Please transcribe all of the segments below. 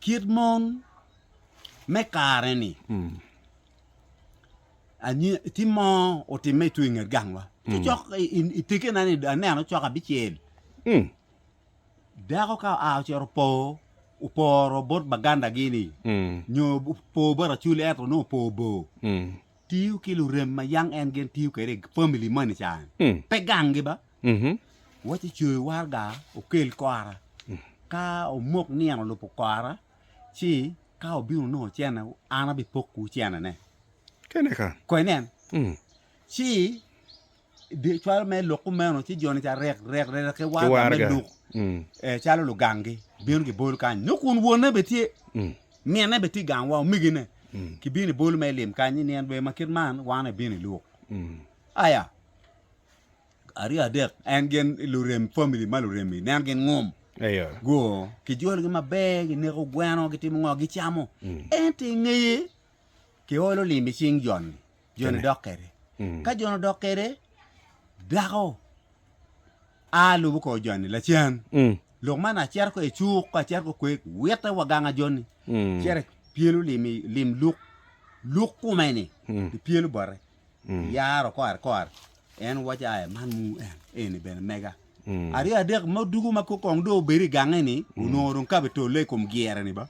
Kid mon me kare ni. Ani ti mo o ti me tu ngar gangwa. Ti chok itike na ni no chok abichel. Dako ka a chero po uporo bot baganda gini. Nyo po bara chule eto no po bo. Tiu kilu rem ma yang en gen tiu kere family money chan. Pegang ba. Wachi chui warga o kel kwara. Ka o mok niang lo po kwara. Chi ka o biu no chena ana bi poku chena ne. Kene ka. Koy nen. Chi de chwal me lo kumeno chi joni cha rek ke warga me lu. Chalo lo gangi biun ki bol kan nyukun wona betie. Miene beti gang wa migine. Ki bini bol me lim kan ni en be makit man wana bini lu. Aya. Ari adek en gen lurem family maluremi nen gen ngom. Ayo. Go ki jol gi mabe gi ne ko gwano gi timo ngo gi chamo. Enti ngeye ki olo limi sing jon dokere. Ka jon dokere dako alu ko jon la chen. Lo mana cher ko e chu ko cher ko kwe weta waganga jon. Cher pielu lim luk kumeni. Di pielu bare. Yaro ko en waja man mu en ben mega. Ari adek madugu makokong do beri gangeni unorun ka beto le kom giere ni ba.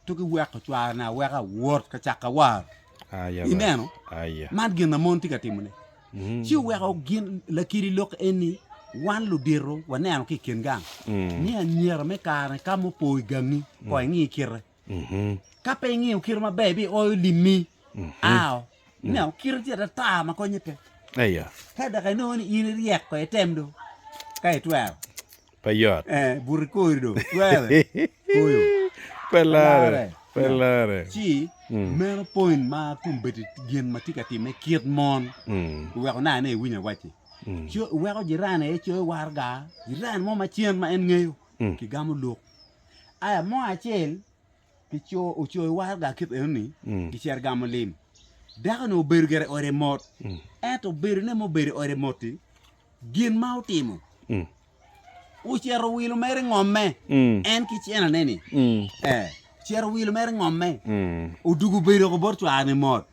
To ki weka chwa na weka word ka chaka war. Aya. Ineno. Aya. Man gin na monti ka timune. Chi weka gin la kiri lok eni wan lu diro waneno ki ken gang. Ni anyera me kare ka mo po gangi ko ngi kire. Ka pe ngi kire ma baby o limi. Aw. No kire ti da ta ma ko nyete. Aya. Kada ka no ni in riek ko etemdo. Kai tuar. Payot. Burikoido. Tuar. Koyo. Pelare. Chi mero point ma kumbeti gien matika ti me kiet mon. Weko na ne winya wachi. Cho weko jirane e cho warga. Jirane mo ma chien ma en ngeyo. Ki gamu lok. Aya mo achel ki cho warga kit eni ki cher gamu lim. Daka no bergere ore mot. Eto beru ne mo beru ore moti. Gien ma utimo. Uchero wilu mere ngome. En ki chena neni. Chero wilu mere ngome. Udugu beru ko bortu ane mot.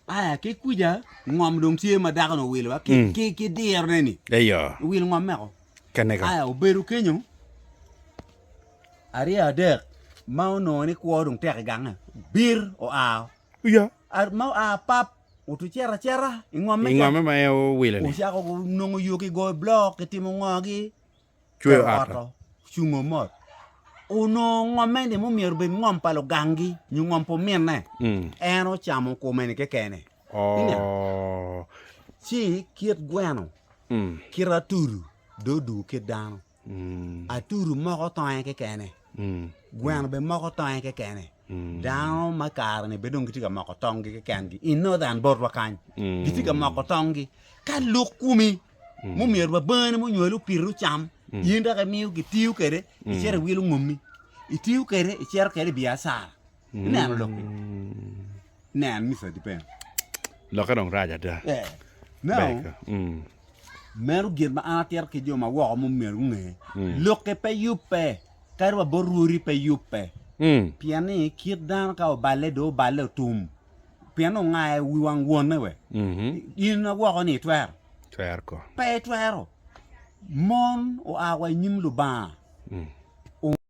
Aya ke kuja ngom dong tie ma daka no wilu. Ki dier neni. Ayo. Wilu ngome ko. Kaneka. Aya uberu kenyo. Ari adek. Mau no ni kwa dong tek ganga. Bir o a. Uya. Mau a pap. Utu chera. Ingome. Ingome ma e wile ni. Usia ko nongo yuki go block timo ngogi. Chwe ato. Chungo mot. Uno ngome ni mo mier be ngom palo gangi, nyu ngom po miene. Eno chamo ko meni ke kene. Oh. Si kiet gweno. Kira turu do ke dano. Aturu moko toye ke kene. Gweno be moko toye ke kene. Dano makar ne bedong kitika moko tongi ke kengi. Ino dan bot wakany. Kitika moko tongi. Ka luk kumi. Mo mier ba bane mo nyolu piru cham. Yinda ka miu ki tiu kere. Ichere wilu ngumi. Itiu kere. Ichere kere biasa. Nano loki. Nan misa dipen. Loka dong raja da. No. Meru gir ma anatir ki jo ma wako mo mier nge. Loke pe yupe. Karwa boruri pe yupe. Piani kit dan ka o bale do bale tum. Piano ngae wiwang wone we. Ina wako ni twer. Twer ko. Pe twero. Mon o awa nyim lu ba.